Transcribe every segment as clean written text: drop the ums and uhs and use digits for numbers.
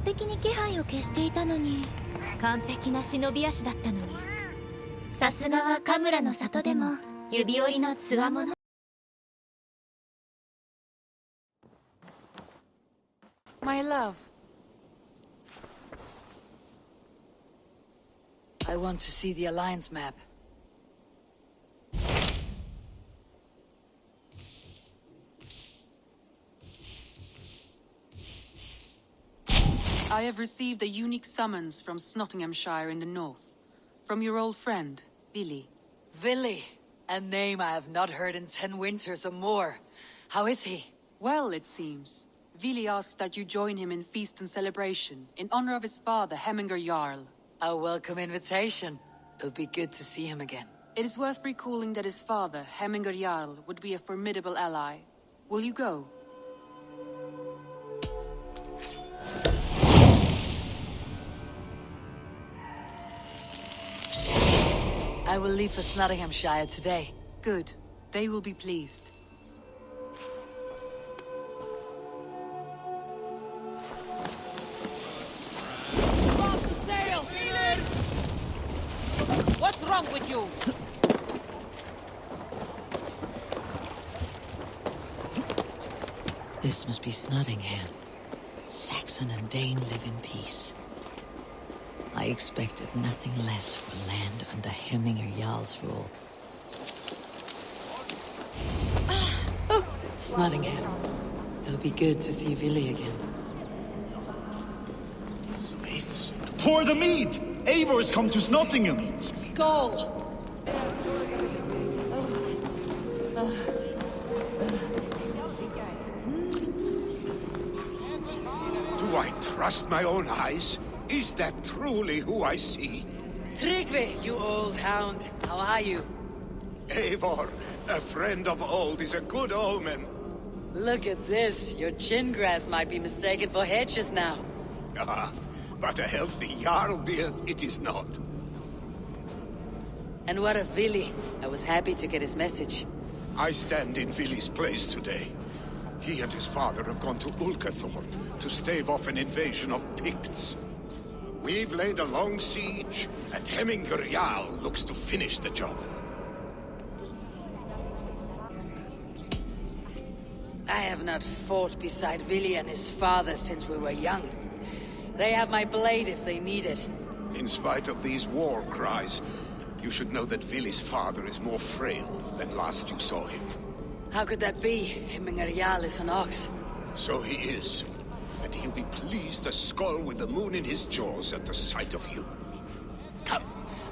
璧に気配を消していたのに。完璧な忍び足だったのに。さすがはカムラの里でも指折りの強者。My love. I want to see the Alliance map. I have received a unique summons from Nottinghamshire in the north. From your old friend, Vili. Vili, a name I have not heard in 10 winters or more. How is he? Well, it seems. Vili asked that you join him in feast and celebration, in honor of his father, Hemminger Jarl. A welcome invitation. It would be good to see him again. It is worth recalling that his father, Hemminger Jarl, would be a formidable ally. Will you go? I will leave for Nottinghamshire today. Good. They will be pleased. Stop the sail! What's wrong with you? This must be Nottingham. Saxon and Dane live in peace. I expected nothing less for land under Hemminger Jarl's rule. Nottingham. It'll be good to see Vili again. Pour the mead! Eivor's come to Nottingham! Skull! Do I trust my own eyes? Is that truly who I see? Tryggvi, you old hound. How are you? Eivor, a friend of old is a good omen. Look at this. Your chin grass might be mistaken for hedges now. Ah, but a healthy Jarl beard it is not. And what of Vili? I was happy to get his message. I stand in Vili's place today. He and his father have gone to Ulkathorpe to stave off an invasion of Picts. We've laid a long siege, and Hemminger Jarl looks to finish the job. I have not fought beside Vili and his father since we were young. They have my blade if they need it. In spite of these war cries, you should know that Vili's father is more frail than last you saw him. How could that be? Hemminger Jarl is an ox. So he is. And he'll be pleased as Skull with the moon in his jaws at the sight of you. Come,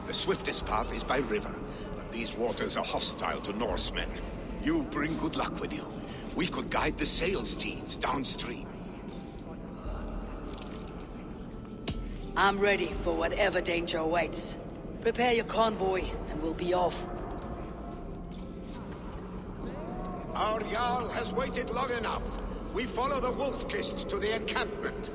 the swiftest path is by river, and these waters are hostile to Norsemen. You bring good luck with you. We could guide the sail steeds downstream. I'm ready for whatever danger awaits. Prepare your convoy, and we'll be off. Our Jarl has waited long enough. We follow the Wolf-Kist to the encampment.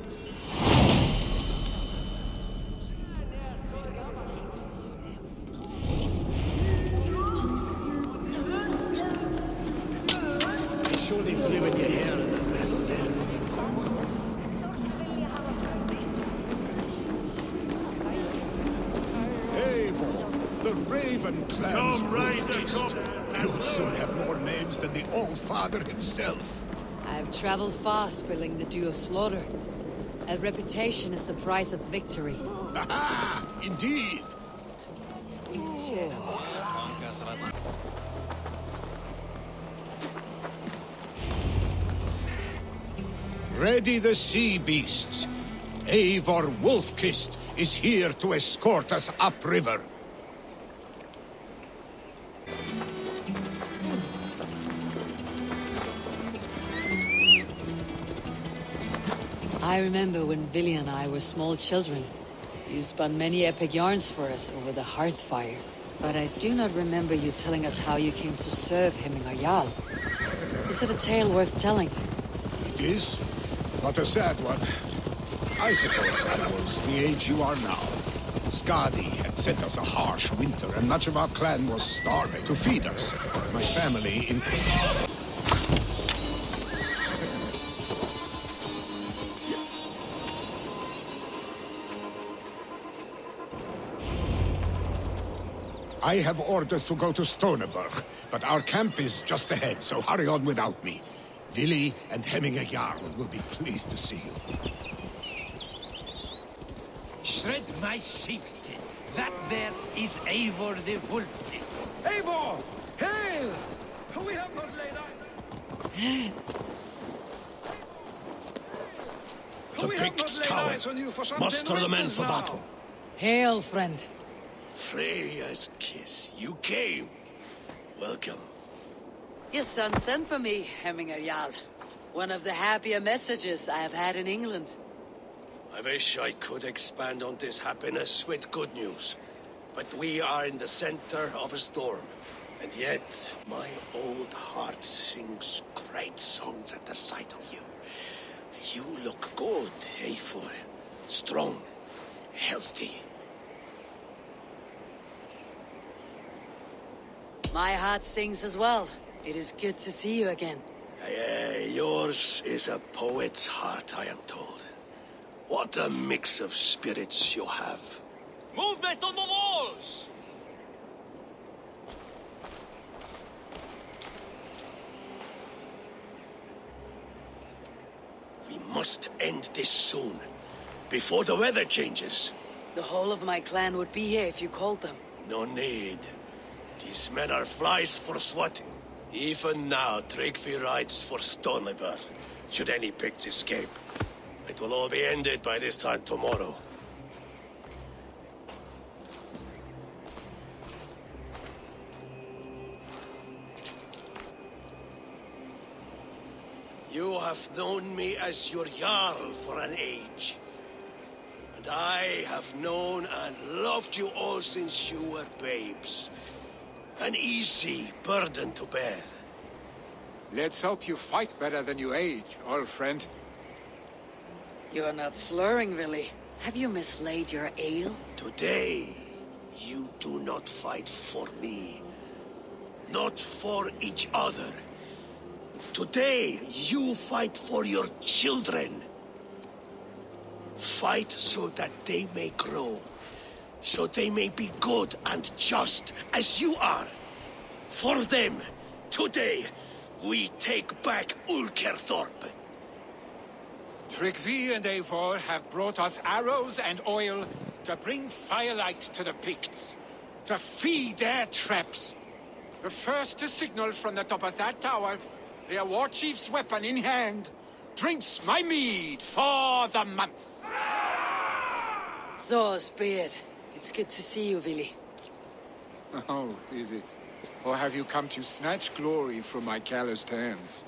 Surely threw in your hair. Eivor, the Raven Clan's Wolf-Kist. You'll soon have more names than the All-Father himself. I've traveled far, spilling the dew of slaughter. A reputation is the price of victory. Aha! Indeed! Ready the sea beasts. Eivor Wolf-Kist is here to escort us upriver. I remember when Vili and I were small children. You spun many epic yarns for us over the hearth fire. But I do not remember you telling us how you came to serve Hemminger Jarl. Is it a tale worth telling? It is, but a sad one. I suppose I was the age you are now. Skadi had sent us a harsh winter, and much of our clan was starving to feed us. My family in... I have orders to go to Stoneberg, but our camp is just ahead, so hurry on without me. Vili and Hemminger Jarl will be pleased to see you. Shred my sheepskin. That there is Eivor the Wolf. Eivor! Hail! We have not laid eyes. The Picts cower. Muster the men for battle. Hail, friend. Freya's kiss. You came. Welcome. Your son sent for me, Hemminger Jarl. One of the happier messages I have had in England. I wish I could expand on this happiness with good news. But we are in the center of a storm. And yet, my old heart sings great songs at the sight of you. You look good, Eivor. Strong, healthy. My heart sings as well. It is good to see you again. Yours is a poet's heart, I am told. What a mix of spirits you have. Movement on the walls! We must end this soon, before the weather changes. The whole of my clan would be here if you called them. No need. These men are flies for swatting. Even now, Tryggvi rides for Stoneberg, should any Picts escape. It will all be ended by this time tomorrow. You have known me as your Jarl for an age. And I have known and loved you all since you were babes. An easy burden to bear. Let's hope you fight better than you age, old friend. You're not slurring, Vili. Have you mislaid your ale? Today, you do not fight for me. Not for each other. Today, you fight for your children. Fight so that they may grow. So they may be good and just as you are. For them, today, we take back Ulkerthorpe. Tryggvi and Eivor have brought us arrows and oil to bring firelight to the Picts, to feed their traps. The first to signal from the top of that tower, their war chief's weapon in hand, drinks my mead for the month. Thor's beard. It's good to see you, Vili. Oh, is it? Or have you come to snatch glory from my calloused hands?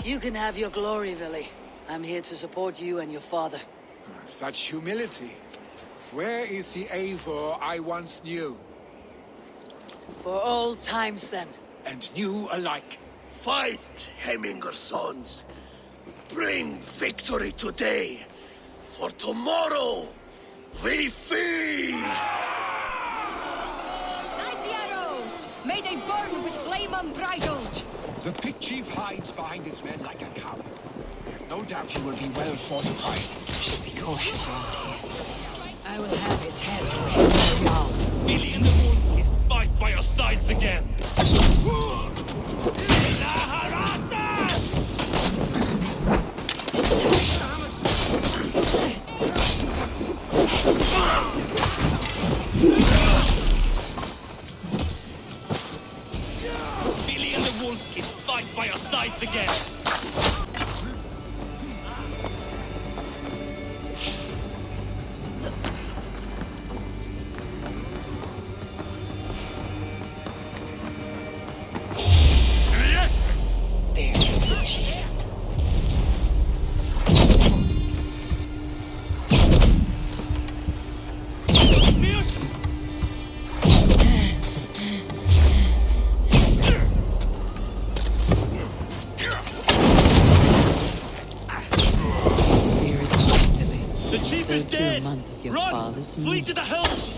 You can have your glory, Vili. I'm here to support you and your father. Such humility. Where is the Eivor I once knew? For old times, then. And new alike. Fight, Hemminger sons. Bring victory today. For tomorrow, we feast! Light the arrows! May they burn with flame unbridled! The Pict chief hides behind his men like a coward. No doubt he will be well fortified. Should be cautious around here. I will have his head for Hemminger Jarl. Vili and the Wolf-Fist fight by your sides again! Vili and the Wolf-Fist fight by your sides again! Flee to the hills!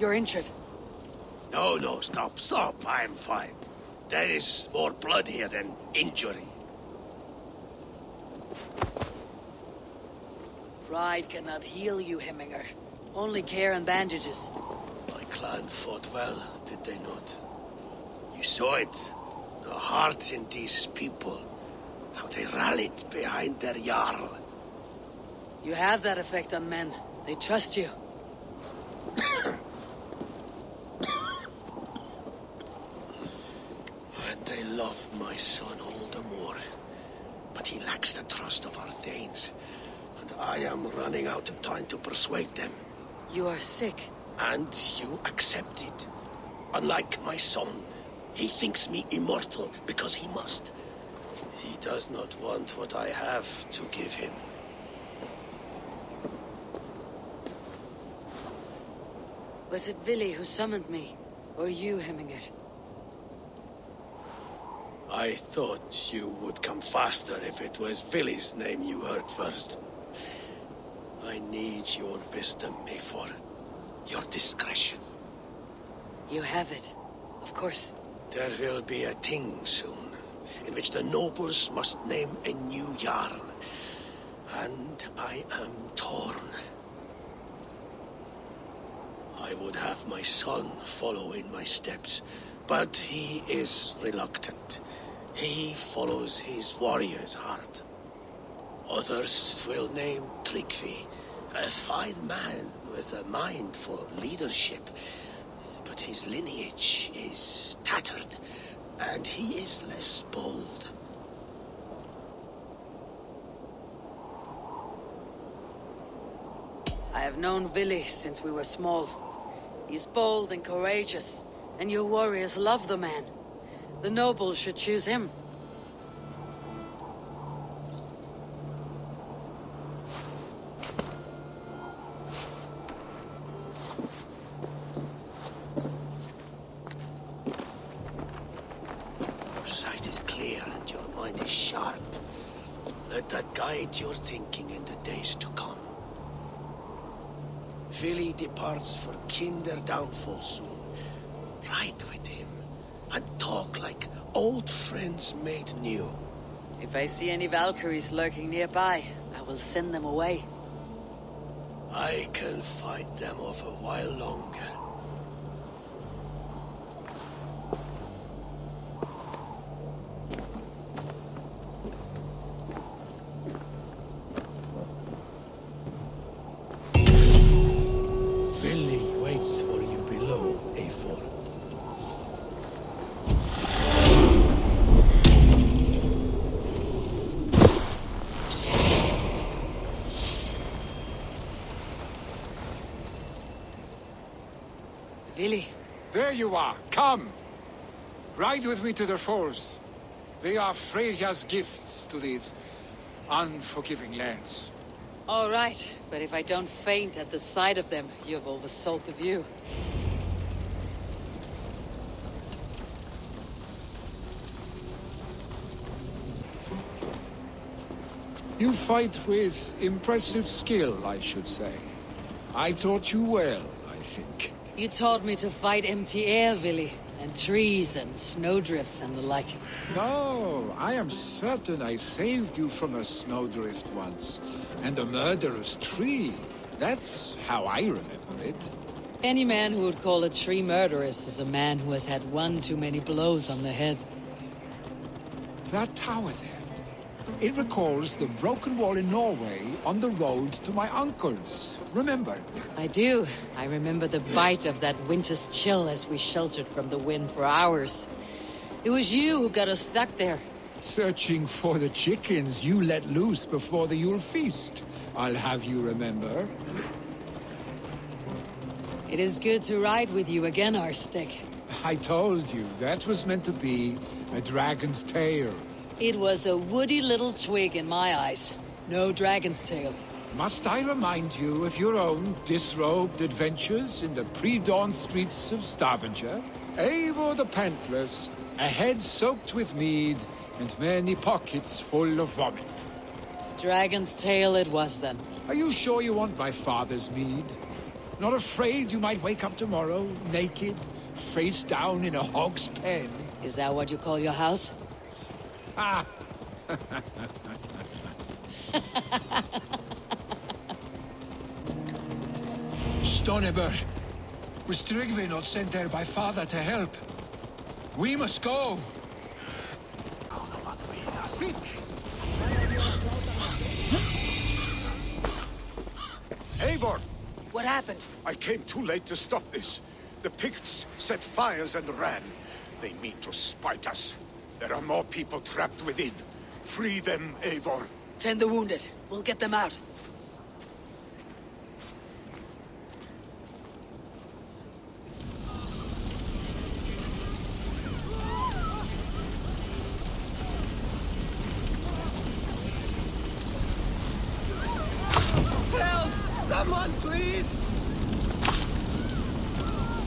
You're injured. No, no, stop. I'm fine. There is more blood here than injury. Pride cannot heal you, Hemminger. Only care and bandages. My clan fought well, did they not? You saw it. The heart in these people. How they rallied behind their Jarl. You have that effect on men. They trust you. And they love my son all the more. But he lacks the trust of our Danes. And I am running out of time to persuade them. You are sick. And you accept it. Unlike my son, he thinks me immortal because he must. He does not want what I have to give him. Was it Vili who summoned me? Or you, Hemminger? I thought you would come faster if it was Vili's name you heard first. I need your wisdom, Eivor. Your discretion. You have it. Of course. There will be a thing soon, in which the nobles must name a new Jarl. And I am torn. I would have my son follow in my steps, but he is reluctant. He follows his warrior's heart. Others will name Tryggvi, a fine man with a mind for leadership. But his lineage is tattered, and he is less bold. I have known Vili since we were small. He's bold and courageous, and your warriors love the man. The nobles should choose him. Your sight is clear and your mind is sharp. Let that guide your thinking in the days to come. Vili departs for Kinder downfall soon. Ride with him, and talk like old friends made new. If I see any Valkyries lurking nearby, I will send them away. I can fight them off a while longer. Vili waits for you below, Eivor. Vili, There you are. Come. Ride with me to the falls. They are Freya's gifts to these unforgiving lands. all right, but if I don't faint at the sight of them, you have oversold the view. You fight with impressive skill, I should say. I taught you well, I think. You taught me to fight empty air, Vili, and trees and snowdrifts and the like. No, I am certain I saved you from a snowdrift once, and a murderous tree. That's how I remember it. Any man who would call a tree murderous is a man who has had one too many blows on the head. That tower there. It recalls the broken wall in Norway on the road to my uncle's. Remember? I do. I remember the bite of that winter's chill as we sheltered from the wind for hours. It was you who got us stuck there. Searching for the chickens you let loose before the Yule feast. I'll have you remember. It is good to ride with you again, Arstig. I told you, that was meant to be a dragon's tail. It was a woody little twig in my eyes. No dragon's tail. Must I remind you of your own disrobed adventures in the pre-dawn streets of Stavanger? Eivor the Pantless, a head soaked with mead, and many pockets full of vomit. Dragon's tail it was then. Are you sure you want my father's mead? Not afraid you might wake up tomorrow, naked, face down in a hog's pen? Is that what you call your house? Ah! Stonebur, was Tryggvi not sent there by father to help? We must go! Eivor! What happened? I came too late to stop this. The Picts set fires and ran. They mean to spite us. There are more people trapped within. Free them, Eivor. Tend the wounded. We'll get them out. Help! Someone, please!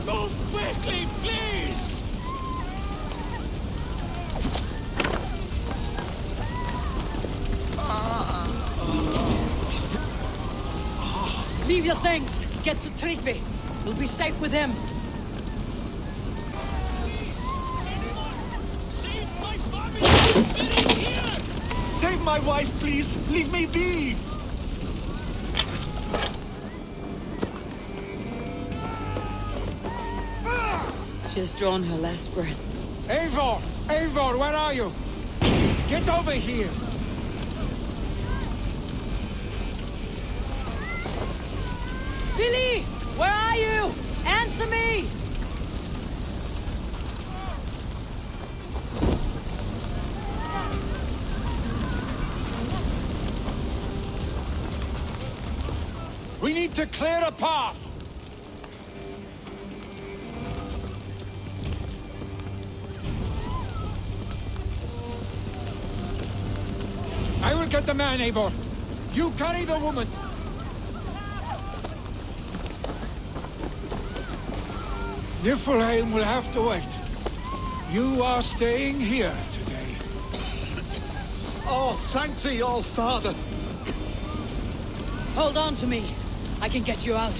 Move quickly, please! Leave your things! Get to Tryggvi! We'll be safe with him! Save my family! Getting here! Save my wife, please! Leave me be! She has drawn her last breath. Eivor! Eivor, where are you? Get over here! Billy! Where are you? Answer me! We need to clear a path! I will get the man, Eivor. You carry the woman. Niflheim will have to wait. You are staying here today. Oh, thank thee, All-Father! Hold on to me. I can get you out.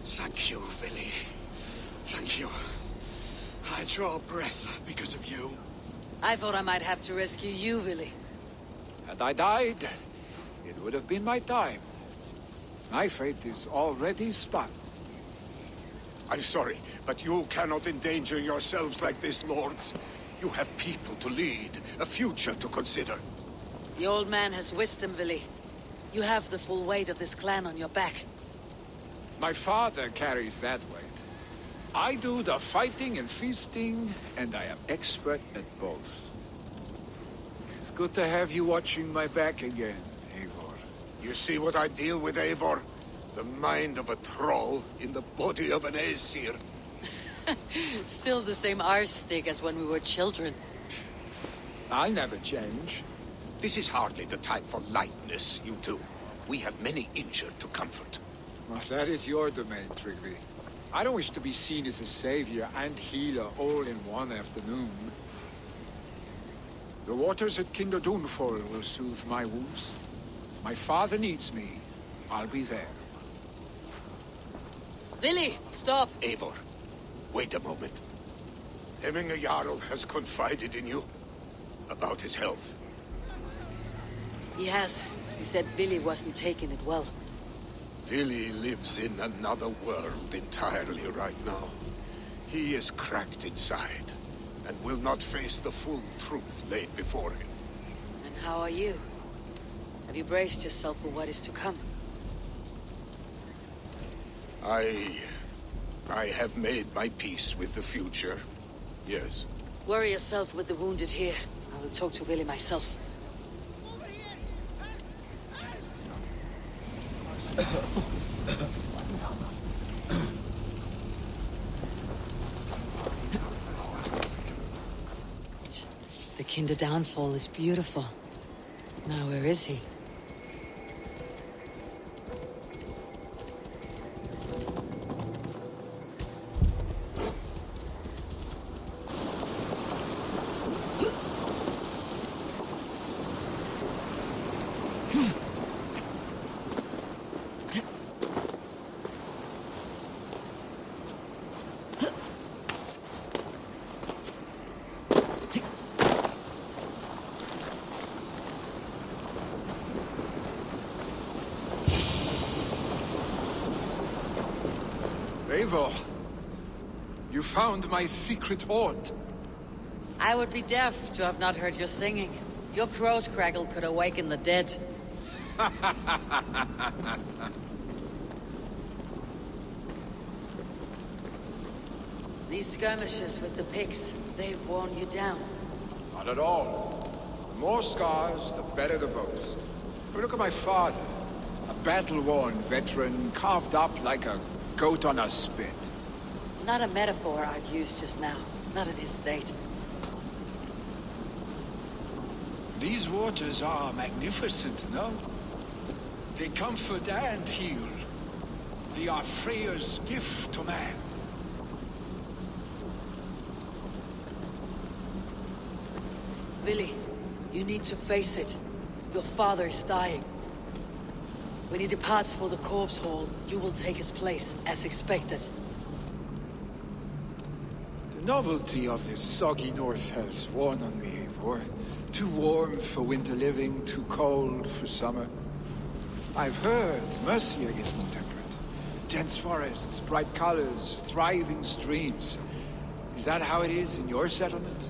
Thank you, Vili. Thank you. I draw breath because of you. I thought I might have to rescue you, Billy. Had I died, it would have been my time. My fate is already spun. I'm sorry, but you cannot endanger yourselves like this, lords. You have people to lead, a future to consider. The old man has wisdom, Billy. You have the full weight of this clan on your back. My father carries that weight. I do the fighting and feasting, and I am expert at both. It's good to have you watching my back again, Eivor. You see what I deal with, Eivor? The mind of a troll in the body of an Aesir. Still the same arse stick as when we were children. I'll never change. This is hardly the time for lightness, you two. We have many injured to comfort. Well, that is your domain, Tryggvi. I don't wish to be seen as a savior and healer all in one afternoon. The waters at Kinder Dunfall will soothe my wounds. If my father needs me, I'll be there. Billy, stop! Eivor, wait a moment. Hemminger Jarl has confided in you about his health. He has. He said Billy wasn't taking it well. Vili lives in another world entirely right now. He is cracked inside, and will not face the full truth laid before him. And how are you? Have you braced yourself for what is to come? I have made my peace with the future. Yes. Worry yourself with the wounded here. I will talk to Billy myself. The Kinder Downfall is beautiful. Now where is he? Eivor, you found my secret hoard. I would be deaf to have not heard your singing. Your crow's craggle could awaken the dead. These skirmishes with the pigs, they've worn you down. Not at all. The more scars, the better the boast. But look at my father. A battle-worn veteran, carved up like a goat on a spit. Not a metaphor I'd use just now. Not at his state. These waters are magnificent, no? They comfort and heal. They are Freya's gift to man. Billy, you need to face it. Your father is dying. When he departs for the corpse hall, you will take his place, as expected. The novelty of this soggy north has worn on me, Eivor. Too warm for winter living, too cold for summer. I've heard Mercia is more temperate. Dense forests, bright colors, thriving streams. Is that how it is in your settlement?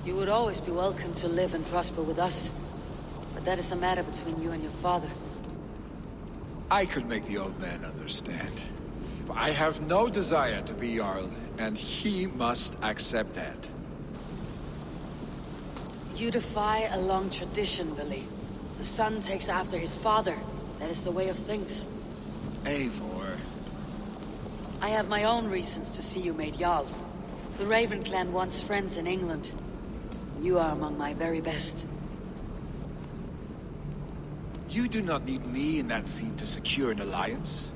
You would always be welcome to live and prosper with us. But that is a matter between you and your father. I could make the old man understand. I have no desire to be Jarl, and he must accept that. You defy a long tradition, Billy. The son takes after his father. That is the way of things. Eivor. I have my own reasons to see you made Jarl. The Raven clan wants friends in England. You are among my very best. You do not need me in that scene to secure an alliance.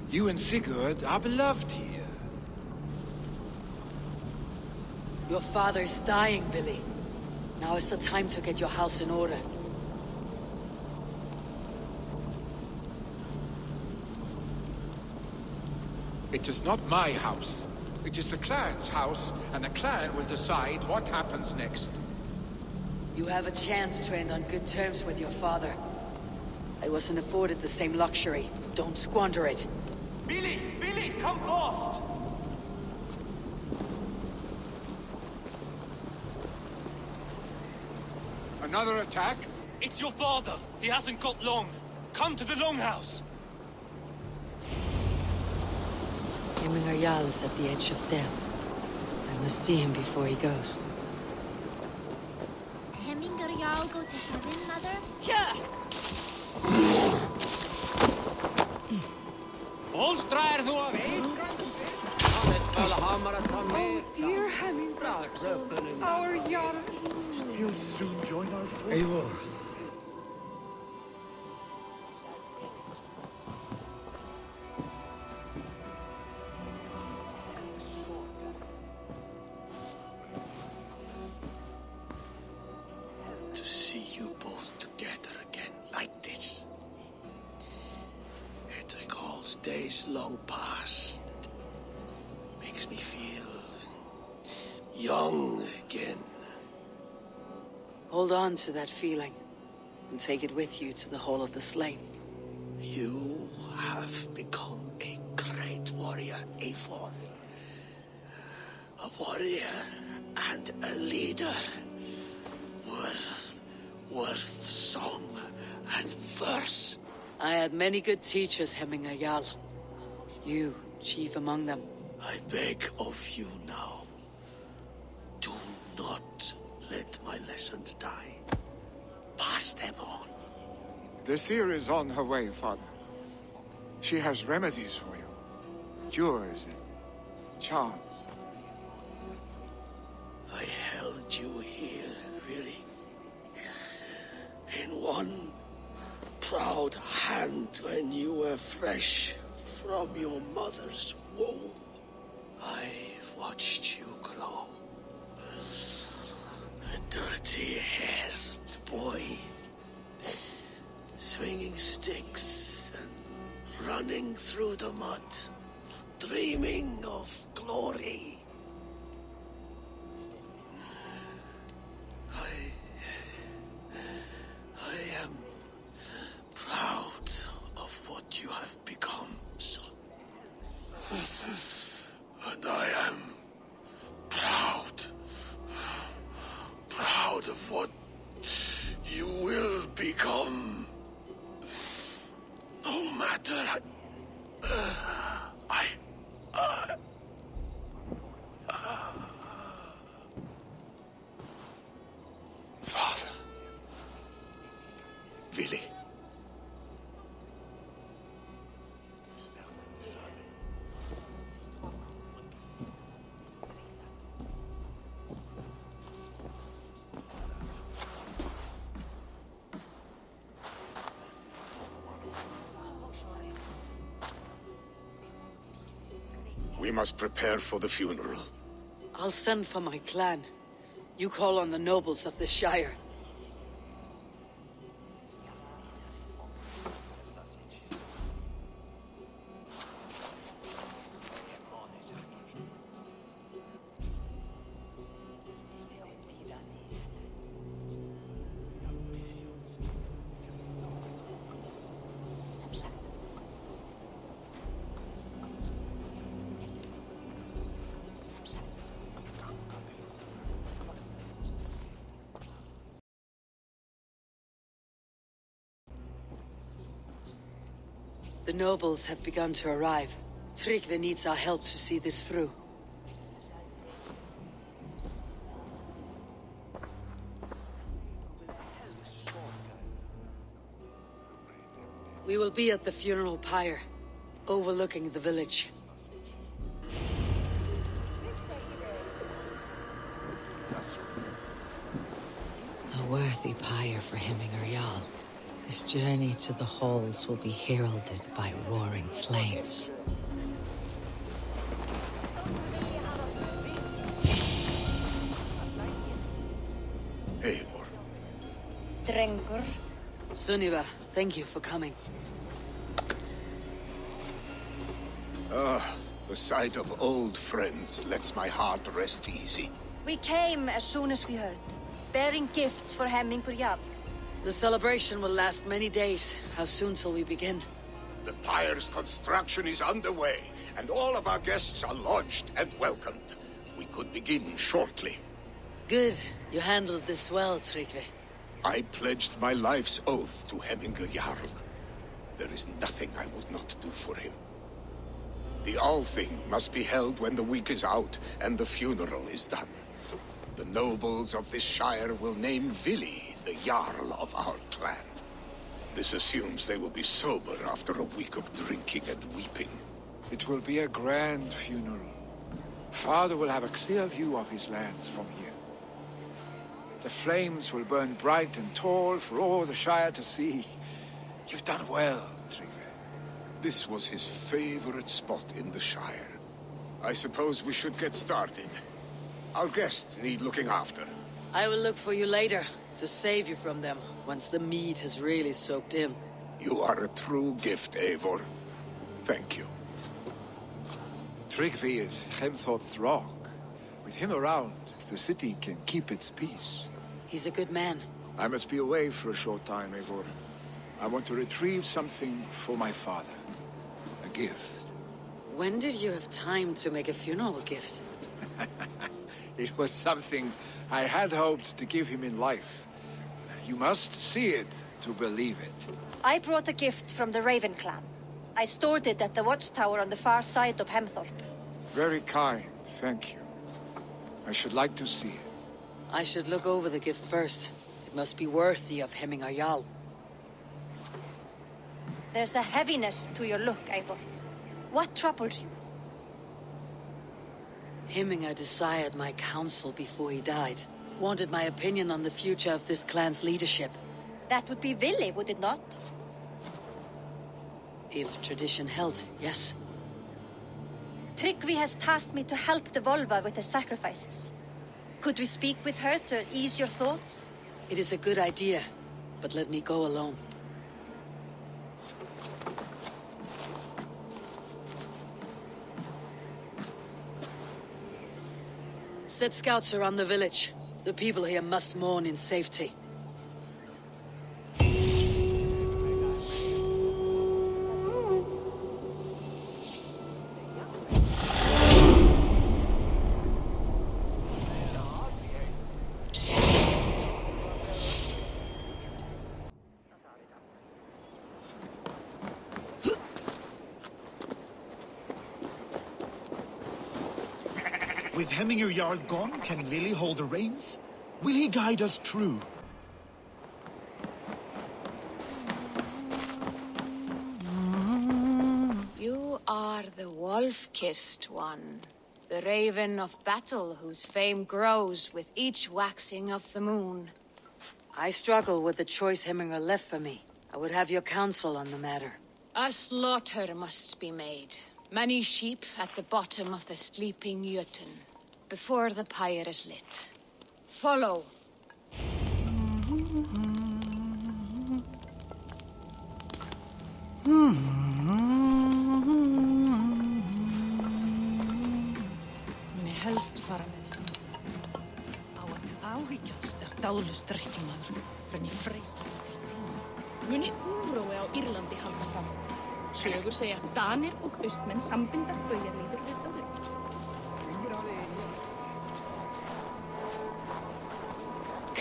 You and Sigurd are beloved here. Your father is dying, Billy. Now is the time to get your house in order. It is not my house. It is the clan's house, and the clan will decide what happens next. You have a chance to end on good terms with your father. I wasn't afforded the same luxury. Don't squander it. Billy! Billy, come forth! Another attack? It's your father. He hasn't got long. Come to the Longhouse. Hemminger Jarl is at the edge of death. I must see him before he goes. Hemminger Jarl go to heaven, Mother? Yeah! Oh, dear Hemminger. Our Jarl. He'll soon join our force. To see you both together again like this. It recalls days long past. Makes me feel young again. Hold on to that feeling, and take it with you to the Hall of the Slain. You have become a great warrior, Eivor. A warrior and a leader. Worth song and verse. I had many good teachers, Hemminger Jarl. You, chief among them. I beg of you now. Do not let my lessons die. Pass them on. The seer is on her way, Father. She has remedies for you. Cures and charms. I held you here, really. In one proud hand when you were fresh from your mother's womb. I've watched you grow. A dirty-haired boy, swinging sticks and running through the mud, dreaming of glory. of what you will become. No matter. Father. Vili. We must prepare for the funeral. I'll send for my clan. You call on the nobles of the Shire. The nobles have begun to arrive. Tryggvi needs our help to see this through. We will be at the funeral pyre, overlooking the village. A worthy pyre for Hemminger Jarl. His journey to the halls will be heralded by roaring flames. Eivor. Drengur. Sunniva, thank you for coming. The sight of old friends lets my heart rest easy. We came as soon as we heard, bearing gifts for Hemminger Jarl. The celebration will last many days. How soon till we begin? The pyre's construction is underway, and all of our guests are lodged and welcomed. We could begin shortly. Good. You handled this well, Tryggvi. I pledged my life's oath to Hemminger Jarl. There is nothing I would not do for him. The Althing must be held when the week is out and the funeral is done. The nobles of this shire will name Vili the Jarl of our clan. This assumes they will be sober after a week of drinking and weeping. It will be a grand funeral. Father will have a clear view of his lands from here. The flames will burn bright and tall for all the Shire to see. You've done well, Tryggvi. This was his favorite spot in the Shire. I suppose we should get started. Our guests need looking after. I will look for you later, to save you from them, once the mead has really soaked in. You are a true gift, Eivor. Thank you. Tryggvi is Hemthor's rock. With him around, the city can keep its peace. He's a good man. I must be away for a short time, Eivor. I want to retrieve something for my father. A gift. When did you have time to make a funeral gift? It was something I had hoped to give him in life. You must see it to believe it. I brought a gift from the Raven clan. I stored it at the watchtower on the far side of Hemthorpe. Very kind, thank you. I should like to see it. I should look over the gift first. It must be worthy of Hemminger Jarl. There's a heaviness to your look, Eivor. What troubles you? Hemminger desired my counsel before he died. Wanted my opinion on the future of this clan's leadership. That would be Vili, would it not? If tradition held, yes. Tryggvi has tasked me to help the Volva with the sacrifices. Could we speak with her to ease your thoughts? It is a good idea, but let me go alone. Set scouts around the village. The people here must mourn in safety. With Hemminger Jarl gone, can Lily hold the reins? Will he guide us true? You are the wolf-kissed one. The raven of battle whose fame grows with each waxing of the moon. I struggle with the choice Hemminger left for me. I would have your counsel on the matter. A slaughter must be made. Many sheep at the bottom of the sleeping Jötun, before the pyre is lit. Follow. Meni helst fara með henni. Á að áhyggjast er dálustrikkjumaður, renni freys. Muni úrói á Írlandi halda fram. Sögur segja að Danir og austmenn sambindast baujarleiður við öðrum.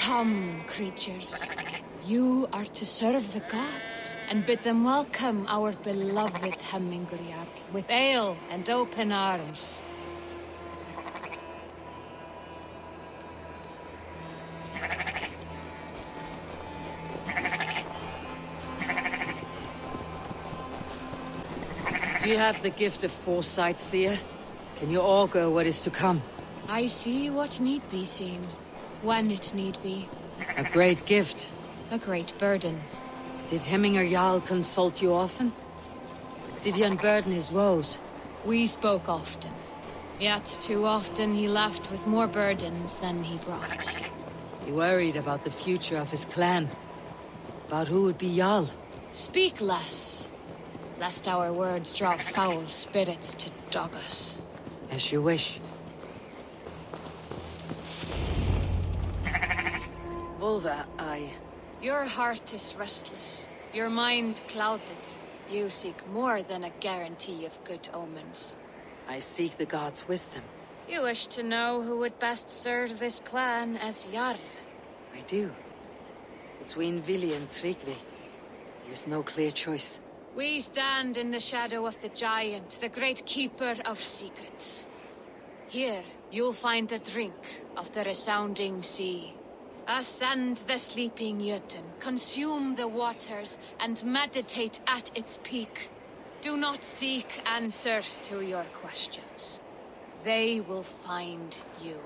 Come, creatures. You are to serve the gods, and bid them welcome our beloved Hemminger Jarl with ale and open arms. Do you have the gift of foresight, seer? Can you augur what is to come? I see what need be seen, when it need be. A great gift. A great burden. Did Hemminger Jarl consult you often? Did he unburden his woes? We spoke often. Yet too often he left with more burdens than he brought. He worried about the future of his clan. About who would be Jarl. Speak less, lest our words draw foul spirits to dog us. As you wish. Volva, Your heart is restless. Your mind clouded. You seek more than a guarantee of good omens. I seek the gods' wisdom. You wish to know who would best serve this clan as Jarl? I do. Between Vili and Tryggvi, there's no clear choice. We stand in the shadow of the giant, the great keeper of secrets. Here, you'll find a drink of the resounding sea. Ascend the sleeping Jötun, consume the waters, and meditate at its peak. Do not seek answers to your questions. They will find you.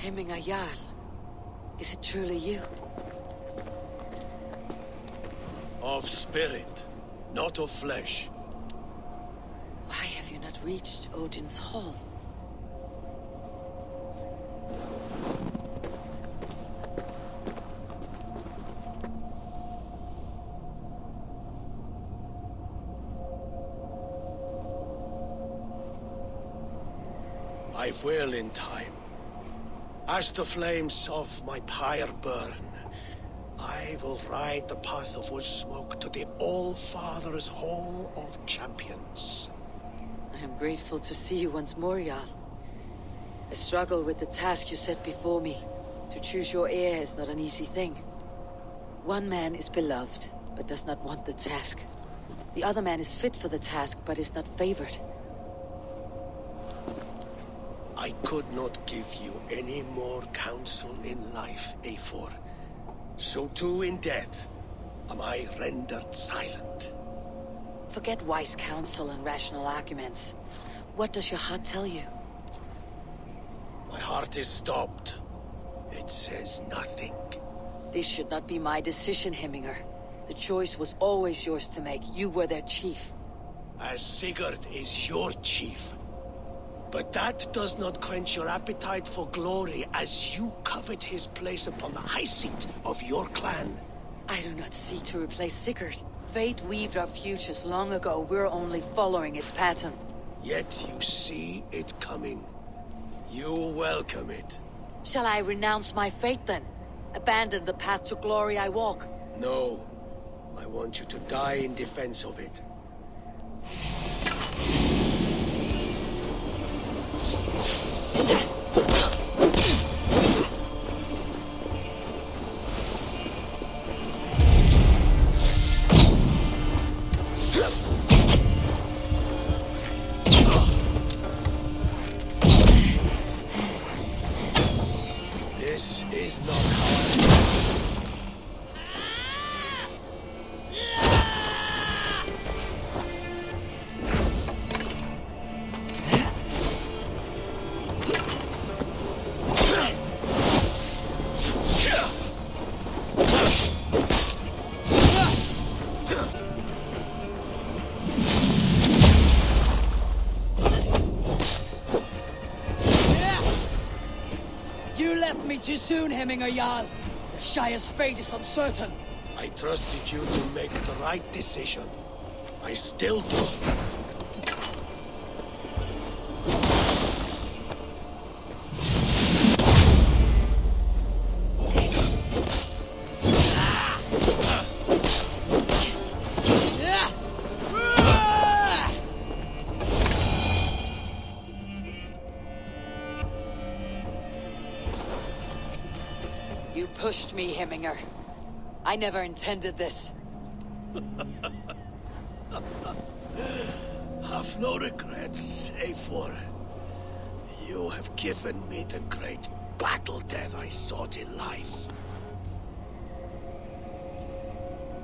Hemminger Jarl, is it truly you? Of spirit, not of flesh. Why have you not reached Odin's Hall? I will in time. As the flames of my pyre burn, I will ride the path of wood smoke to the All-Father's Hall of Champions. I am grateful to see you once more, Jarl. I struggle with the task you set before me. To choose your heir is not an easy thing. One man is beloved, but does not want the task. The other man is fit for the task, but is not favored. I could not give you any more counsel in life, Eivor. So too in death am I rendered silent. Forget wise counsel and rational arguments. What does your heart tell you? My heart is stopped. It says nothing. This should not be my decision, Hemminger. The choice was always yours to make. You were their chief. As Sigurd is your chief. But that does not quench your appetite for glory as you covet his place upon the high seat of your clan. I do not seek to replace Sigurd. Fate weaved our futures long ago. We're only following its pattern. Yet you see it coming. You welcome it. Shall I renounce my fate then? Abandon the path to glory I walk? No. I want you to die in defense of it. This is not how I... You left me too soon, Hemminger Jarl. The Shire's fate is uncertain. I trusted you to make the right decision. I still do. You pushed me, Hemminger. I never intended this. Have no regrets, Eivor. You have given me the great battle death I sought in life.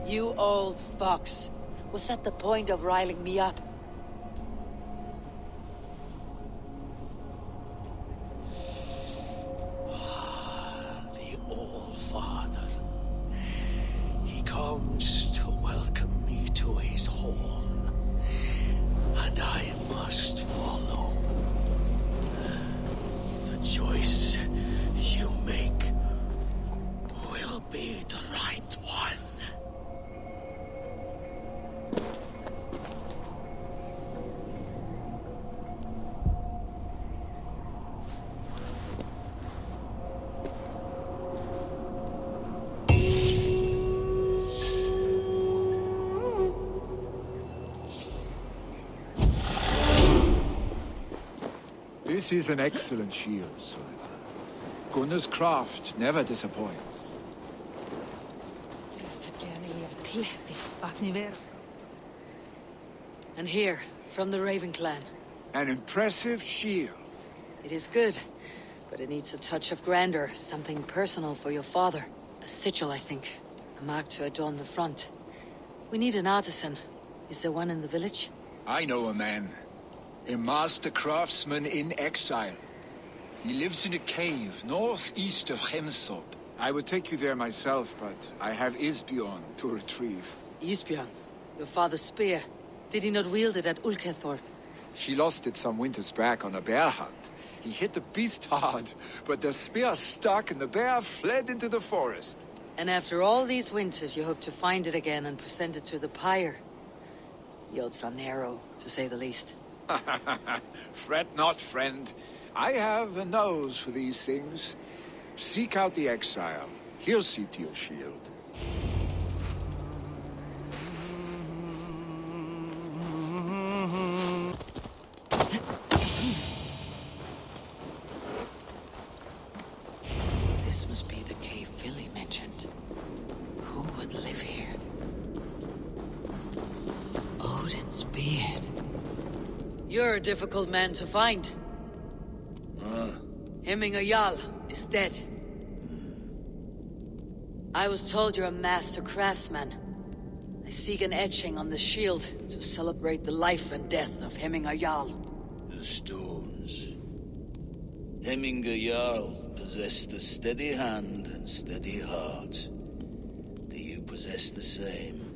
You old fox. Was that the point of riling me up? The All-Father. He comes to welcome me to his hall. And I must follow. The choice you make will be the right one. This is an excellent shield, Sullivan. Gunnar's craft never disappoints. And here, from the Raven clan. An impressive shield. It is good, but it needs a touch of grandeur, something personal for your father. A sigil, I think. A mark to adorn the front. We need an artisan. Is there one in the village? I know a man. A master craftsman in exile. He lives in a cave northeast of Hemsop. I would take you there myself, but I have Isbjorn to retrieve. Isbjorn? Your father's spear. Did he not wield it at Ulkethorp? She lost it some winters back on a bear hunt. He hit the beast hard, but the spear stuck and the bear fled into the forest. And after all these winters, you hope to find it again and present it to the pyre. The odds are narrow, to say the least. Fret not, friend. I have a nose for these things. Seek out the exile. He'll see to your shield. This must be the cave Billy mentioned. Who would live here? Odin's beard. You're a difficult man to find. Hemminger Jarl is dead. I was told you're a master craftsman. I seek an etching on the shield to celebrate the life and death of Hemminger Jarl. The stones. Hemminger Jarl possessed a steady hand and steady heart. Do you possess the same?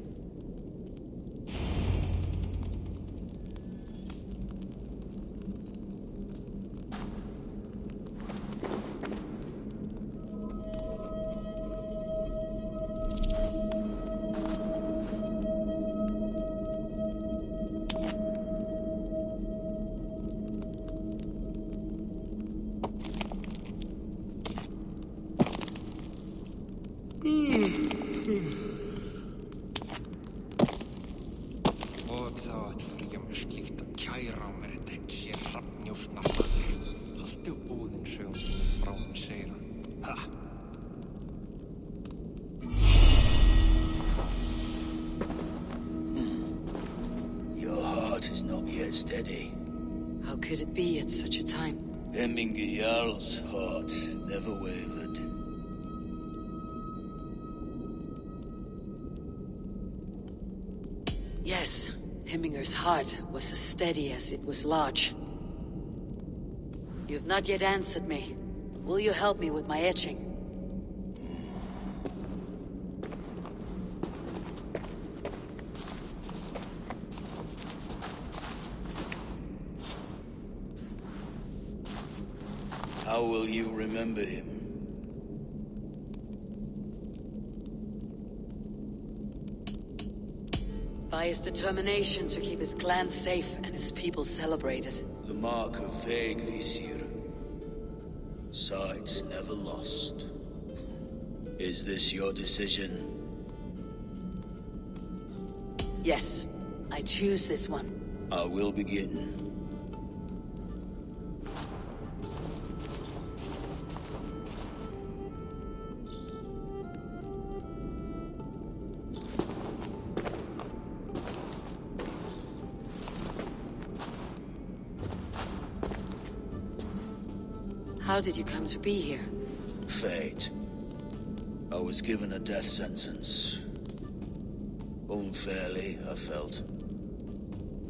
Your heart is not yet steady. How could it be at such a time? Hemminger Jarl's heart never wavered. Yes, Hemminger's heart was as steady as it was large. You've not yet answered me. Will you help me with my etching? How will you remember him? By his determination to keep his clan safe and his people celebrated. The mark of vague Visir. Sights never lost. Is this your decision? Yes, I choose this one. I will begin. How did you come to be here? Fate. I was given a death sentence. Unfairly, I felt.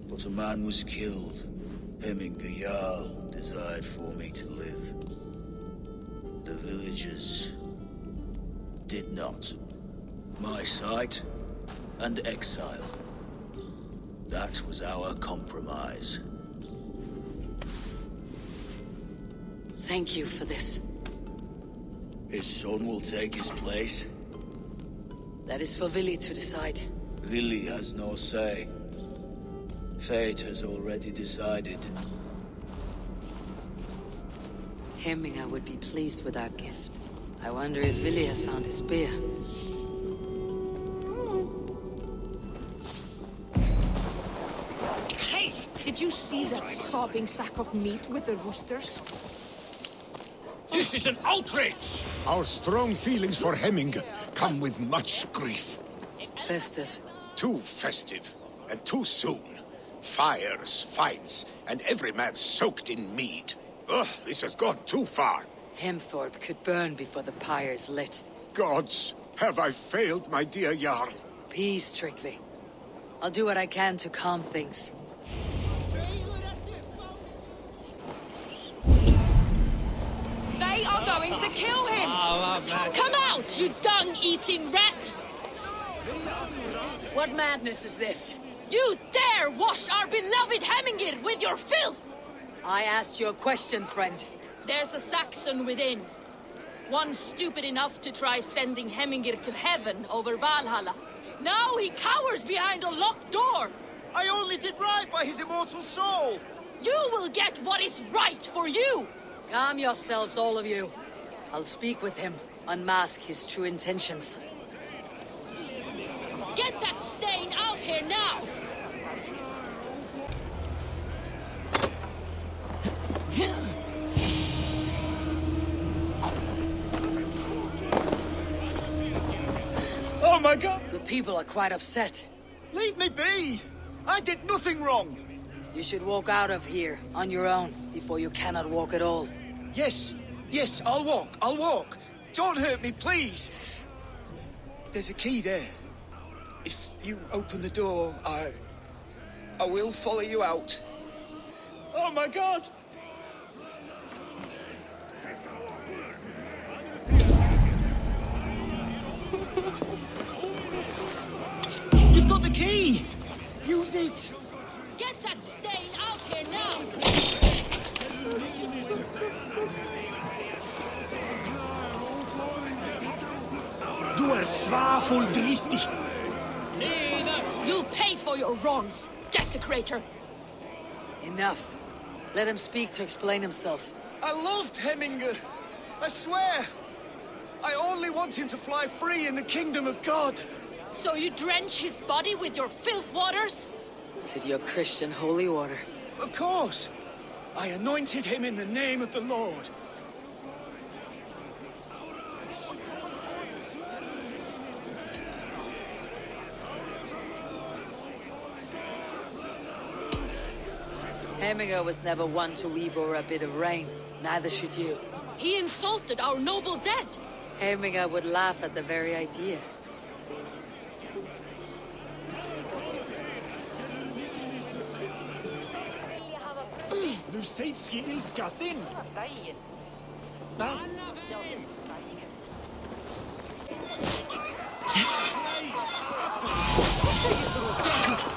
But a man was killed. Hemminger Jarl desired for me to live. The villagers did not. My sight and exile. That was our compromise. Thank you for this. His son will take his place. That is for Vili to decide. Vili has no say. Fate has already decided. Hemminger would be pleased with our gift. I wonder if Vili has found his spear. Hey! Did you see that sopping sack of meat with the roosters? This is an outrage! Our strong feelings for Hemminger come with much grief. Festive. Too festive, and too soon. Fires, fights, and every man soaked in mead. Ugh, this has gone too far. Hemthorpe could burn before the pyre is lit. Gods, have I failed, my dear Jarl? Peace, Tryggvi. I'll do what I can to calm things. They are going to kill him! Come out, you dung-eating rat! What madness is this? You dare wash our beloved Hemmingir with your filth! I asked you a question, friend. There's a Saxon within. One stupid enough to try sending Hemmingir to heaven over Valhalla. Now he cowers behind a locked door! I only did right by his immortal soul! You will get what is right for you! Calm yourselves, all of you. I'll speak with him, unmask his true intentions. Get that stain out here now! Oh my god! The people are quite upset. Leave me be! I did nothing wrong! You should walk out of here on your own before you cannot walk at all. Yes, yes, I'll walk. Don't hurt me, please. There's a key there. If you open the door, I will follow you out. Oh my god! You've got the key! Use it! Get that stain out here now! Du svafull drittig! You'll pay for your wrongs, desecrator! Enough. Let him speak to explain himself. I loved Hemminger. I swear. I only want him to fly free in the kingdom of God. So you drench his body with your filth waters? Is it your Christian holy water? Of course. I anointed him in the name of the Lord. Heminger was never one to Eivor a bit of rain. Neither should you. He insulted our noble dead. Heminger would laugh at the very idea. Lusejtski ilska thin.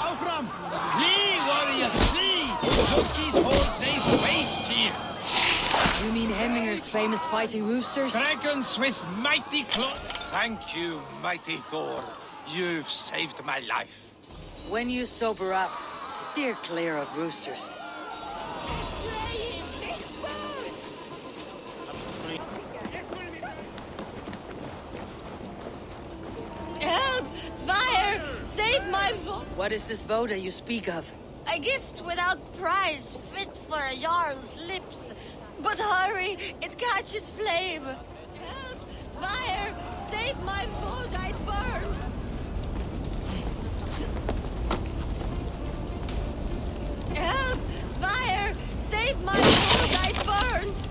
Aufram! Flee, warrior, flee! Loki's whole place waste here! You mean Heminger's famous fighting roosters? Dragons with mighty claws! Thank you, mighty Thor. You've saved my life. When you sober up, steer clear of roosters. Help! Fire! Save my What is this voda you speak of? A gift without price, fit for a Jarl's lips. But hurry, it catches flame. Help! Fire! Save my voda, it burns! Help! Fire! Save my voda, it burns!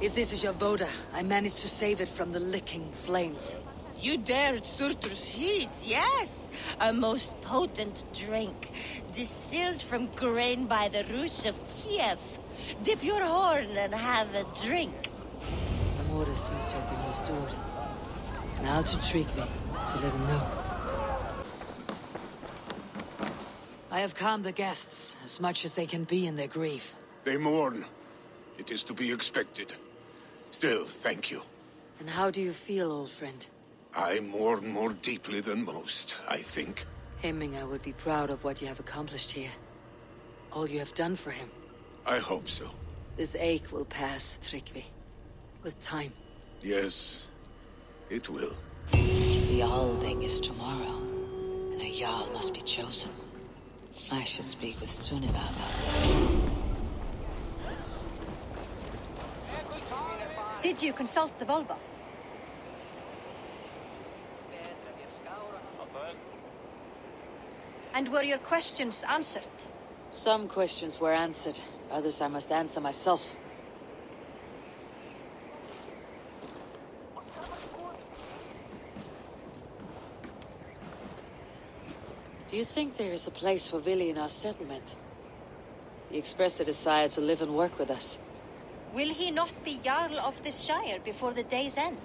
If this is your voda, I managed to save it from the licking flames. You dared Surtur's heat, yes! A most potent drink, distilled from grain by the roots of Kiev. Dip your horn and have a drink. Some order seems to have been restored. Now to Tryggvi, to let him know. I have calmed the guests, as much as they can be in their grief. They mourn. It is to be expected. Still, thank you. And how do you feel, old friend? I mourn more deeply than most, I think. Heminger would be proud of what you have accomplished here. All you have done for him. I hope so. This ache will pass, Tryggvi. With time. Yes, it will. The Alding is tomorrow, and a Jarl must be chosen. I should speak with Sunniva about this. Did you consult the Volva? And were your questions answered? Some questions were answered. Others I must answer myself. Do you think there is a place for Vili in our settlement? He expressed a desire to live and work with us. Will he not be Jarl of this Shire before the day's end?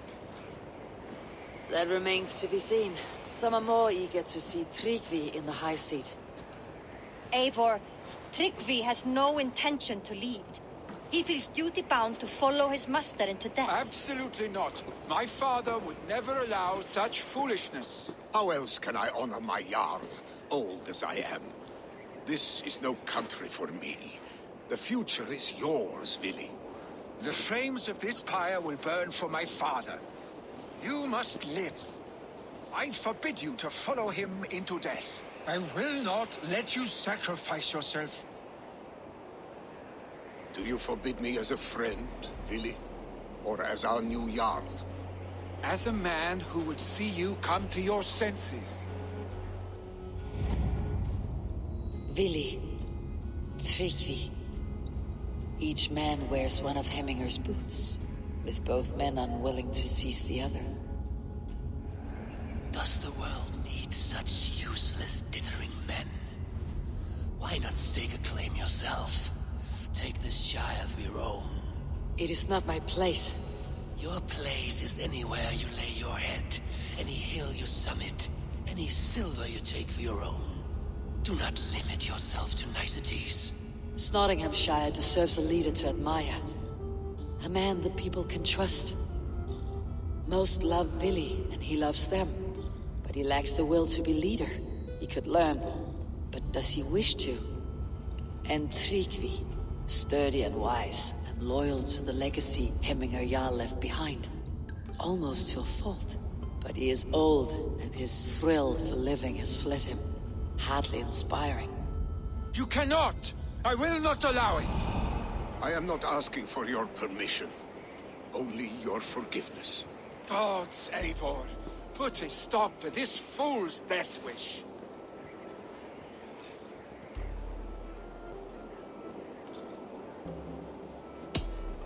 That remains to be seen. Some are more eager to see Tryggvi in the high seat. Eivor, Tryggvi has no intention to lead. He feels duty-bound to follow his master into death. Absolutely not. My father would never allow such foolishness. How else can I honor my Jarl, old as I am? This is no country for me. The future is yours, Vili. The flames of this pyre will burn for my father. You must live. I forbid you to follow him into death. I will not let you sacrifice yourself. Do you forbid me as a friend, Vili? Or as our new Jarl? As a man who would see you come to your senses. Vili, Tryggvi. Each man wears one of Heminger's boots, with both men unwilling to seize the other. Does the world need such useless, dithering men? Why not stake a claim yourself? Take this Shire of your own. It is not my place. Your place is anywhere you lay your head, any hill you summit, any silver you take for your own. Do not limit yourself to niceties. Nottinghamshire deserves a leader to admire. A man the people can trust. Most love Vili, and he loves them. But he lacks the will to be leader. He could learn, but does he wish to? And Tryggvi, sturdy and wise, and loyal to the legacy Hemminger Jarl left behind. Almost to a fault. But he is old, and his thrill for living has fled him. Hardly inspiring. You cannot! I will not allow it! I am not asking for your permission. Only your forgiveness. Gods, Eivor, put a stop to this fool's death wish.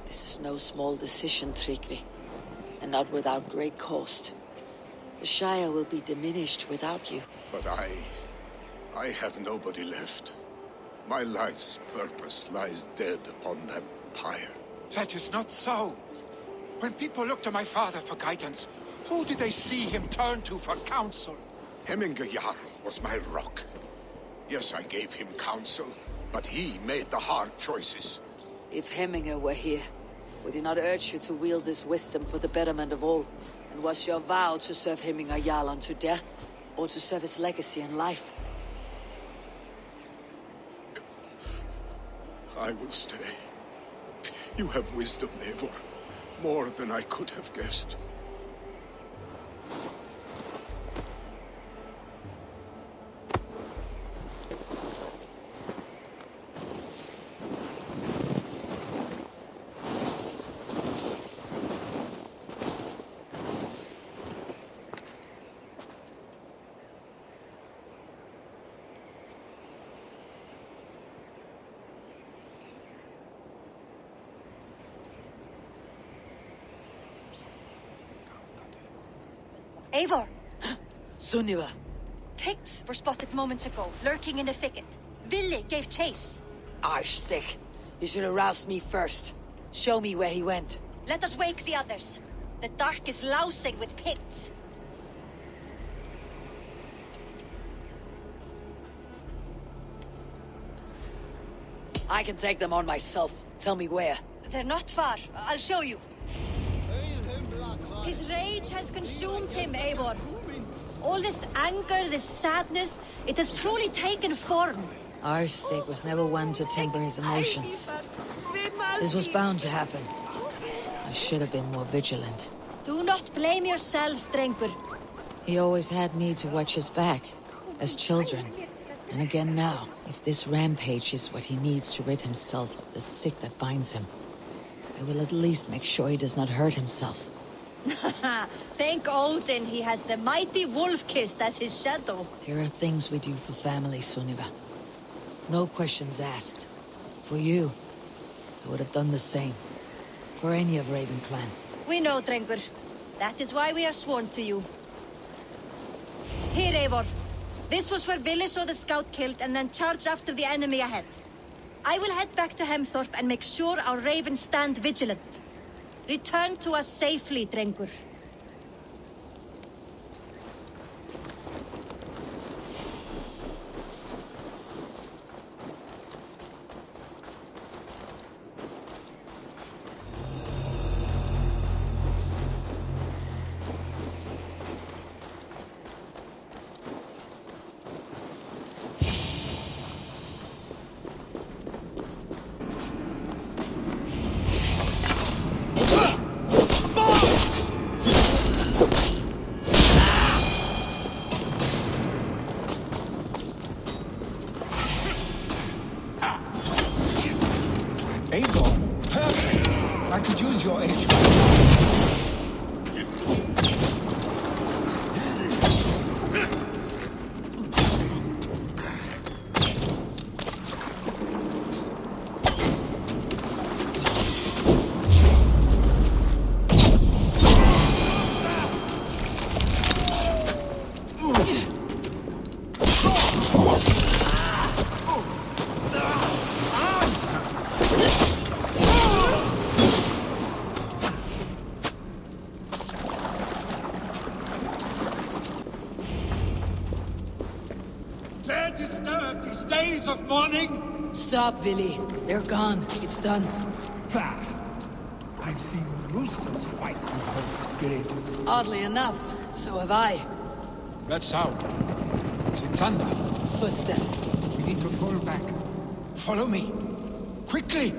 This is no small decision, Tryggvi. And not without great cost. The Shire will be diminished without you. But I have nobody left. My life's purpose lies dead upon that pyre. That is not so. When people look to my father for guidance, who did they see him turn to for counsel? Hemminger Jarl was my rock. Yes, I gave him counsel, but he made the hard choices. If Hemminger were here, would he not urge you to wield this wisdom for the betterment of all? And was your vow to serve Hemminger Jarl unto death, or to serve his legacy in life? I will stay. You have wisdom, Eivor. More than I could have guessed. Eivor! Sunniva! Picts were spotted moments ago, lurking in the thicket. Vili gave chase. Arstick! You should have roused me first. Show me where he went. Let us wake the others. The dark is lousing with Picts. I can take them on myself. Tell me where. They're not far. I'll show you. His rage has consumed him, Eivor. All this anger, this sadness, it has truly taken form. Arstick was never one to temper his emotions. This was bound to happen. I should have been more vigilant. Do not blame yourself, Drengur. He always had me to watch his back, as children. And again now, if this rampage is what he needs to rid himself of the sick that binds him, I will at least make sure he does not hurt himself. Thank Odin he has the mighty Wolf-Kissed as his shadow. There are things we do for family, Sunniva. No questions asked. For you, I would have done the same. For any of Raven Clan. We know, Drengur. That is why we are sworn to you. Here, Eivor. This was where Vili saw the scout killed and then charged after the enemy ahead. I will head back to Hemthorpe and make sure our ravens stand vigilant. Return to us safely, Drengur. Eivor, perfect! I could use your aid. Dare disturb these days of mourning? Stop, Vili. They're gone. It's done. Pah! I've seen roosters fight with her spirit. Oddly enough, so have I. That sound. Is it thunder? Footsteps. We need to fall back. Follow me. Quickly!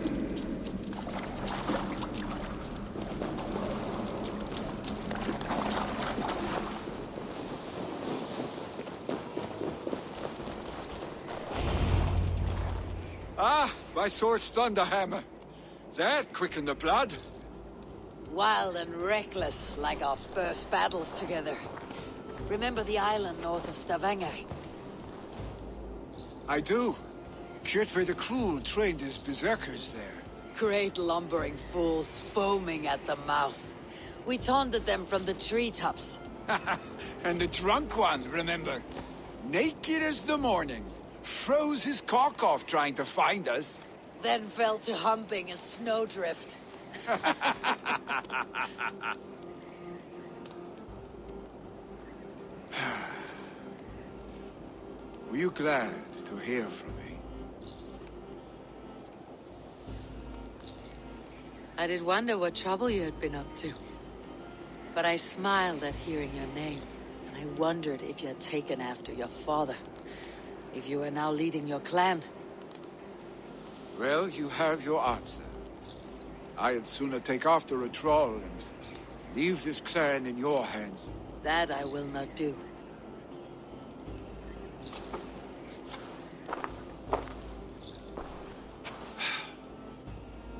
Ah, my sword's thunderhammer. That quickened the blood. Wild and reckless, like our first battles together. Remember the island north of Stavanger? I do. Kjotve the Cruel trained his berserkers there. Great lumbering fools, foaming at the mouth. We taunted them from the treetops. And the drunk one, remember? Naked as the morning. Froze his cock off trying to find us. Then fell to humping a snowdrift. Were you glad to hear from me? I did wonder what trouble you had been up to. But I smiled at hearing your name, and I wondered if you had taken after your father. If you were now leading your clan. Well, you have your answer. I'd sooner take after a troll and leave this clan in your hands. That I will not do.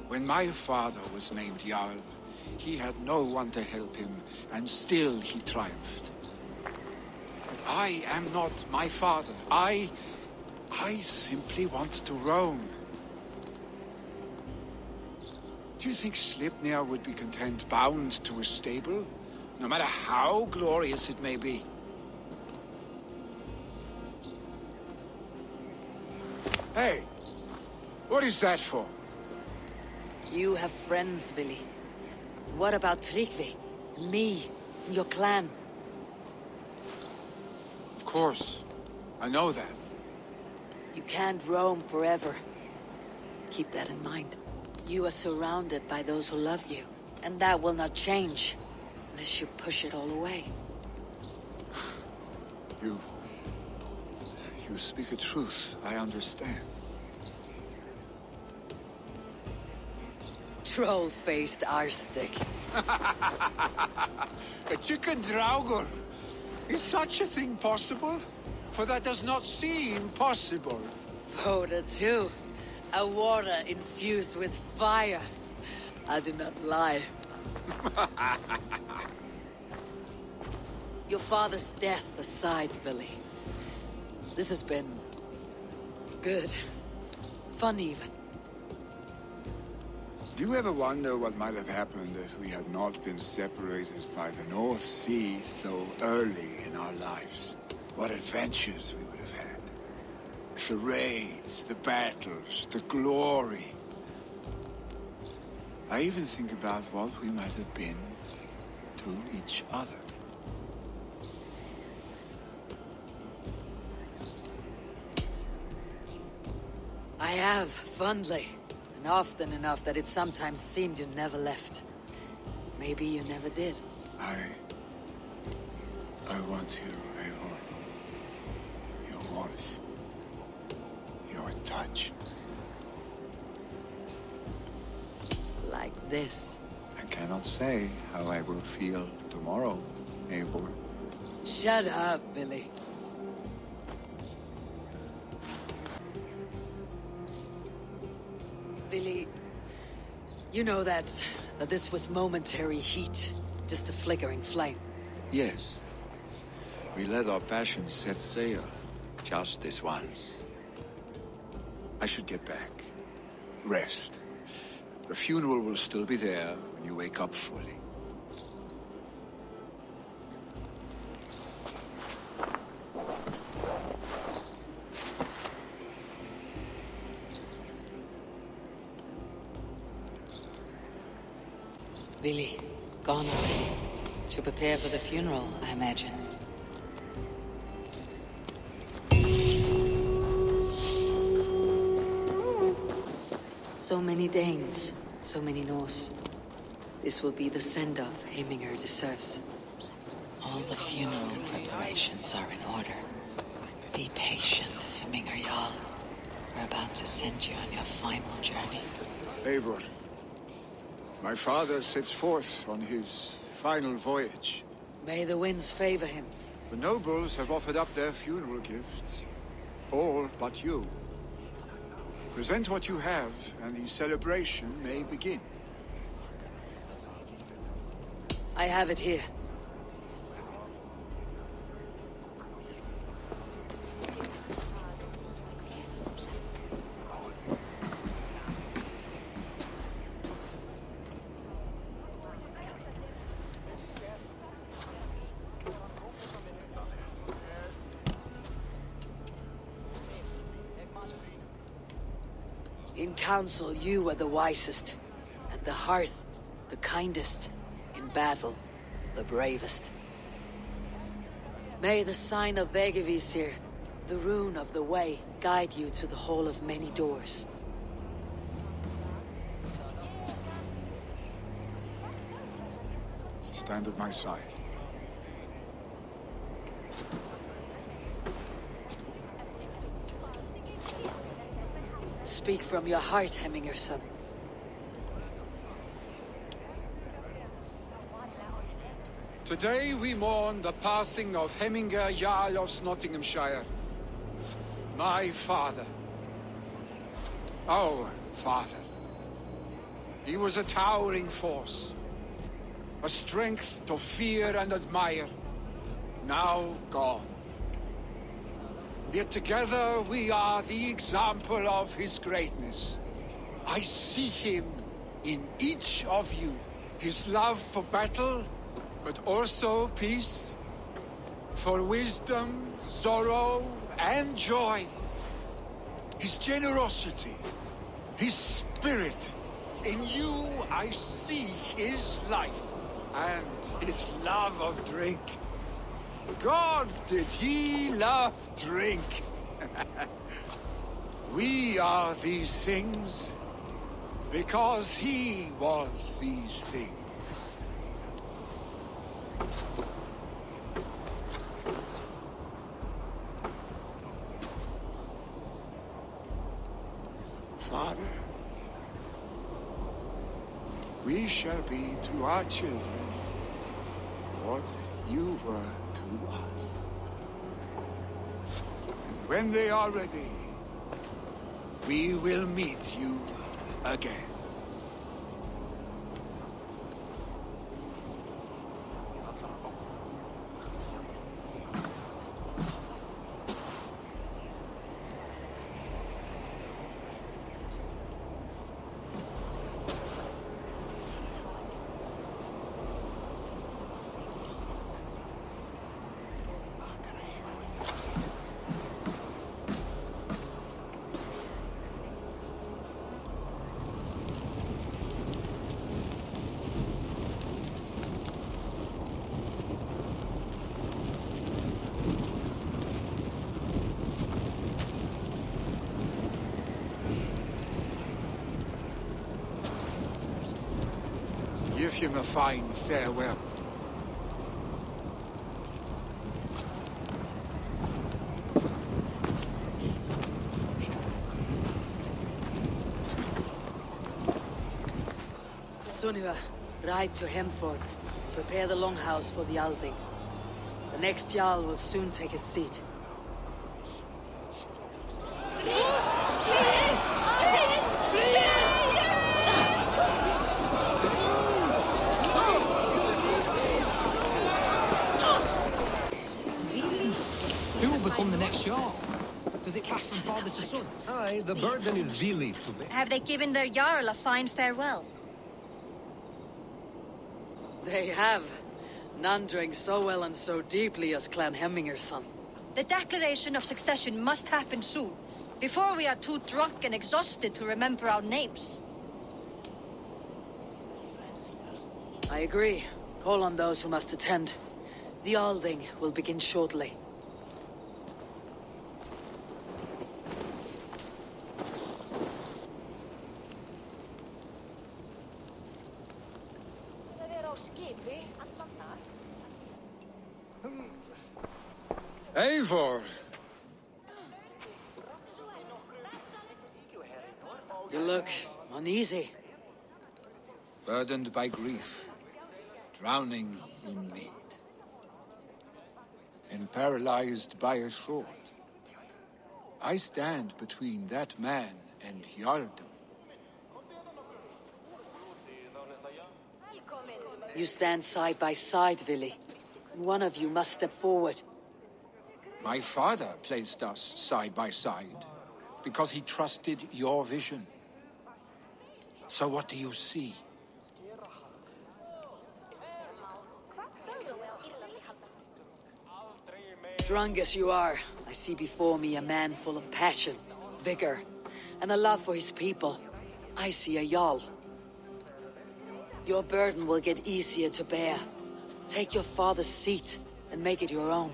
When my father was named Jarl, he had no one to help him, and still he triumphed. But I am not my father. I simply want to roam. Do you think Sleipnir would be content bound to a stable, no matter how glorious it may be? Hey, what is that for? You have friends, Vili. What about Tryggvi? Me? Your clan? Of course. I know that. You can't roam forever. Keep that in mind. You are surrounded by those who love you, and that will not change unless you push it all away. You speak a truth, I understand. Troll-faced arstick. A chicken draugur. Is such a thing possible? For that does not seem possible. Voda too. A water infused with fire. I do not lie. Your father's death aside, Billy. This has been... good. Fun even. Do you ever wonder what might have happened if we had not been separated by the North Sea so early in our lives? What adventures we would have had. The raids, the battles, the glory. I even think about what we might have been to each other. I have, fondly. And often enough that it sometimes seemed you never left. Maybe you never did. I want you, Eivor. Your warmth. Your touch. Like this. I cannot say how I will feel tomorrow, Eivor. Shut up, Billy. Billy, you know that this was momentary heat, just a flickering flame. Yes. We let our passions set sail, just this once. I should get back. Rest. The funeral will still be there when you wake up fully. Billy, gone already. To prepare for the funeral, I imagine. So many Danes, so many Norse. This will be the send-off Heiminger deserves. All the funeral preparations are in order. Be patient, Heiminger Jarl. We're about to send you on your final journey. Eivor, my father sets forth on his final voyage. May the winds favor him. The nobles have offered up their funeral gifts. All but you. Present what you have, and the celebration may begin. I have it here. In council, you were the wisest. At the hearth, the kindest. In battle, the bravest. May the sign of Vegevisir, the rune of the way, guide you to the Hall of Many Doors. Stand at my side. Speak from your heart, Hemminger son. Today we mourn the passing of Hemminger Jarl of Nottinghamshire. My father. Our father. He was a towering force. A strength to fear and admire. Now gone. Yet together we are the example of his greatness. I see him in each of you. His love for battle, but also peace. For wisdom, sorrow, and joy. His generosity, his spirit. In you I see his life, and his love of drink. Gods, did he love drink! We are these things because he was these things. Father, we shall be to our children what you were to us. And when they are ready, we will meet you again. Give him a fine farewell. Sunniva, ride to Hemthorpe. Prepare the longhouse for the Althing. The next Jarl will soon take his seat. Who will become the next Jarl? Does it pass from father to son? Aye, the burden is Vili's to bear. Have they given their Jarl a fine farewell? They have. None drank so well and so deeply as Clan Hemminger's son. The declaration of succession must happen soon, before we are too drunk and exhausted to remember our names. I agree. Call on those who must attend. The Althing will begin shortly. Eivor! You look uneasy. Burdened by grief, drowning in need, and paralyzed by a sword. I stand between that man and Jarldom. You stand side by side, Vili. One of you must step forward. My father placed us side by side because he trusted your vision. So what do you see? Drunk as you are, I see before me a man full of passion, vigor, and a love for his people. I see a Jarl. Your burden will get easier to bear. Take your father's seat and make it your own.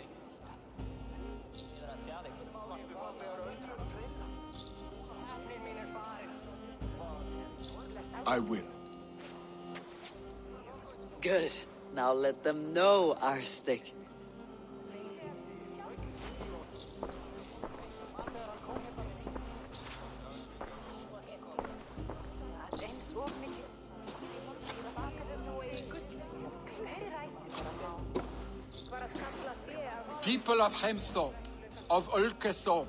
I will. Good. Now let them know, Arstic. People of Hemthorpe, of Ulkethorpe,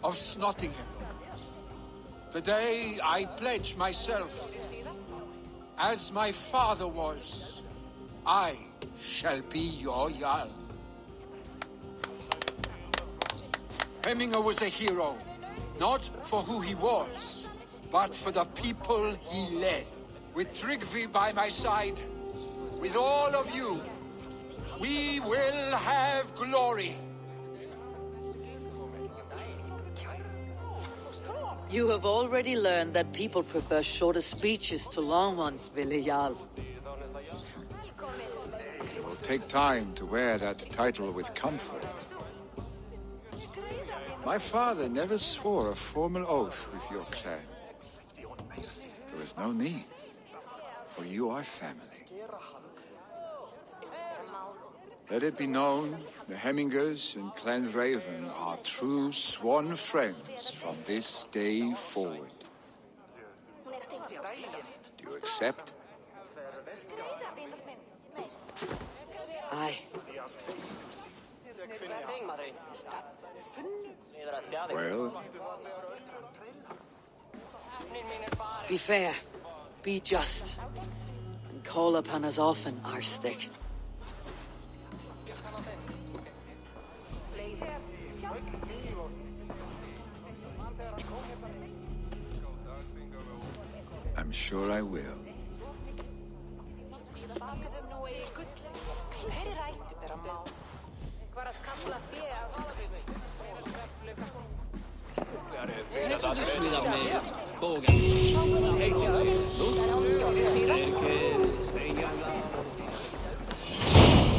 of Snottingham. Today I pledge myself. As my father was, I shall be your Jarl. Hemminger was a hero, not for who he was, but for the people he led. With Tryggvi by my side, with all of you, we will have glory. You have already learned that people prefer shorter speeches to long ones, Vili Jarl. It will take time to wear that title with comfort. My father never swore a formal oath with your clan. There is no need, for you are family. Let it be known, the Hemmingers and Clan Raven are true sworn friends from this day forward. Do you accept? Aye. Well, Be fair, be just, and call upon us often, Arstic. I'm sure I will.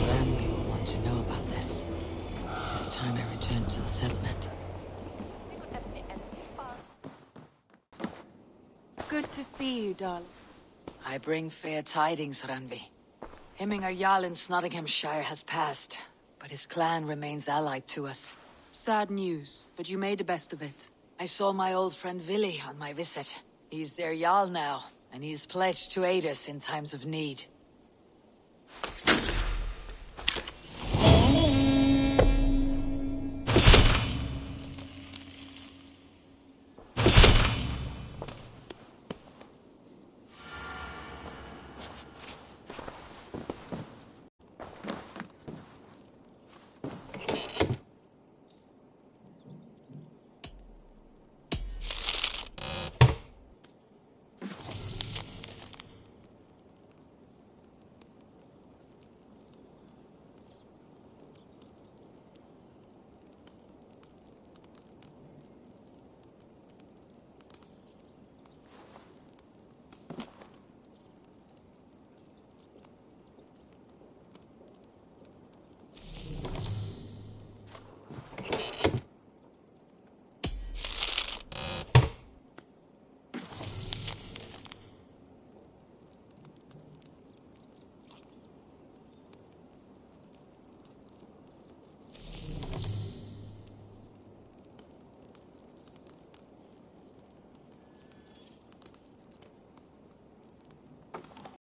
Family will want to know about this. This time I return to the settlement. Good to see you, darling. I bring fair tidings, Randvi. Hemminger Jarl in Nottinghamshire has passed, but his clan remains allied to us. Sad news, but you made the best of it. I saw my old friend Vili on my visit. He's their Jarl now, and he's pledged to aid us in times of need.